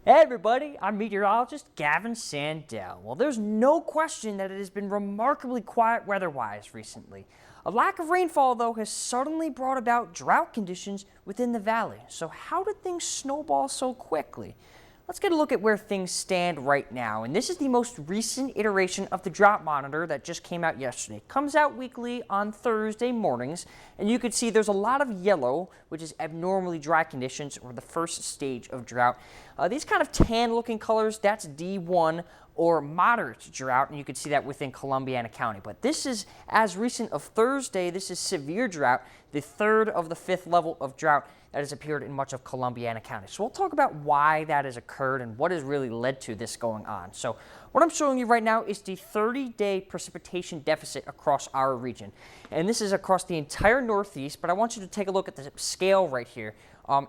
Hey everybody, I'm meteorologist Gavin Sandell. Well, there's no question that it has been remarkably quiet weather-wise recently. A lack of rainfall, though, has suddenly brought about drought conditions within the valley. So how did things snowball so quickly? Let's get a look at where things stand right now. And this is the most recent iteration of the drought monitor that just came out yesterday. It comes out weekly on Thursday mornings, and you can see there's a lot of yellow, which is abnormally dry conditions, or the first stage of drought. These kind of tan looking colors, that's D1 or moderate drought, and you can see that within Columbiana County. But this is as recent of Thursday, this is severe drought, the third of the fifth level of drought that has appeared in much of Columbiana County. So we'll talk about why that has occurred and what has really led to this going on. So what I'm showing you right now is the 30-day precipitation deficit across our region. And this is across the entire Northeast, but I want you to take a look at the scale right here.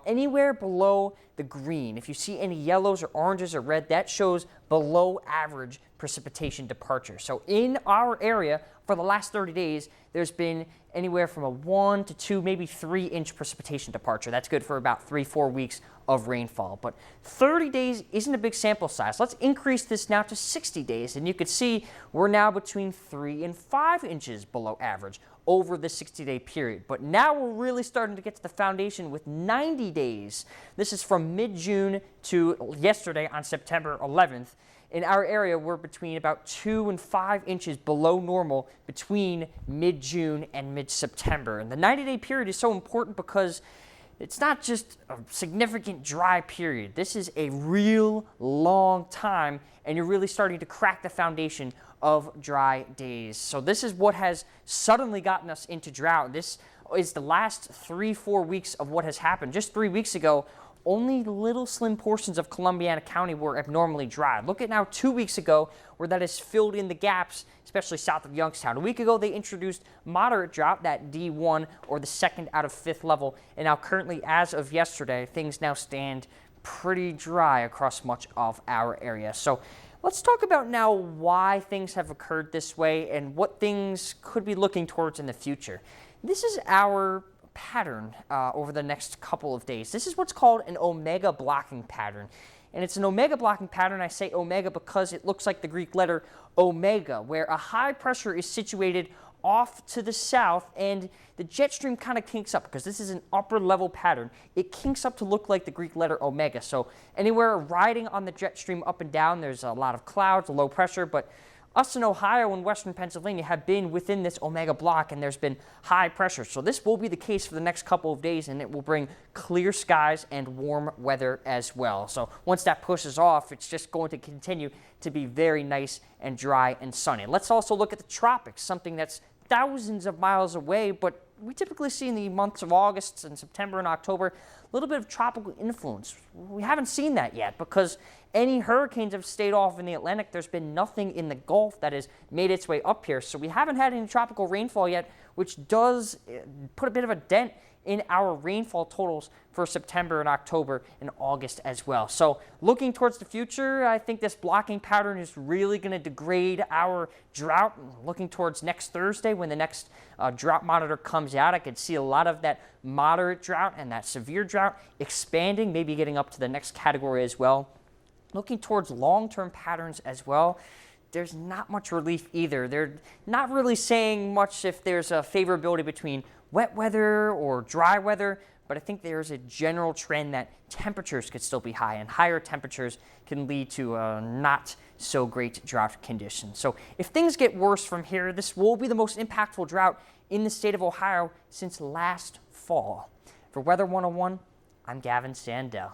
Anywhere below the green, if you see any yellows or oranges or red, that shows below average precipitation departure. So in our area for the last 30 days, there's been anywhere from a 1 to 2, maybe 3-inch precipitation departure. That's good for about 3-4 weeks of rainfall. But 30 days isn't a big sample size. Let's increase this now to 60 days. And you can see we're now between 3 and 5 inches below average over the 60-day period. But now we're really starting to get to the foundation with 90 days. This is from mid-June to yesterday on September 11th. In our area, we're between about 2 and 5 inches below normal between mid-June and mid-September. And the 90-day period is so important because it's not just a significant dry period. This is a real long time, and you're really starting to crack the foundation of dry days. So this is what has suddenly gotten us into drought. This is the last 3-4 weeks of what has happened. Just 3 weeks ago, only little slim portions of Columbiana County were abnormally dry. Look at now 2 weeks ago where that has filled in the gaps, especially south of Youngstown. A week ago, they introduced moderate drought, that D1 or the second out of fifth level. And now currently, as of yesterday, things now stand pretty dry across much of our area. So let's talk about now why things have occurred this way and what things could be looking towards in the future. This is our pattern over the next couple of days. This is what's called an omega blocking pattern. And it's an omega blocking pattern. I say omega because it looks like the Greek letter omega, where a high pressure is situated off to the south and the jet stream kind of kinks up because this is an upper level pattern. It kinks up to look like the Greek letter omega. So anywhere riding on the jet stream up and down, there's a lot of clouds, low pressure, but us in Ohio and western Pennsylvania have been within this omega block, and there's been high pressure. So this will be the case for the next couple of days, and it will bring clear skies and warm weather as well. So once that pushes off, it's just going to continue to be very nice and dry and sunny. Let's also look at the tropics, something that's thousands of miles away, but we typically see in the months of August and September and October a little bit of tropical influence. We haven't seen that yet because any hurricanes have stayed off in the Atlantic. There's been nothing in the Gulf that has made its way up here. So we haven't had any tropical rainfall yet, which does put a bit of a dent in our rainfall totals for September and October and August as well. So looking towards the future, I think this blocking pattern is really going to degrade our drought. Looking towards next Thursday when the next drought monitor comes out, I could see a lot of that moderate drought and that severe drought expanding, maybe getting up to the next category as well. Looking towards long-term patterns as well, there's not much relief either. They're not really saying much if there's a favorability between wet weather or dry weather, but I think there's a general trend that temperatures could still be high, and higher temperatures can lead to not so great drought conditions. So if things get worse from here, this will be the most impactful drought in the state of Ohio since last fall. For Weather 101, I'm Gavin Sandell.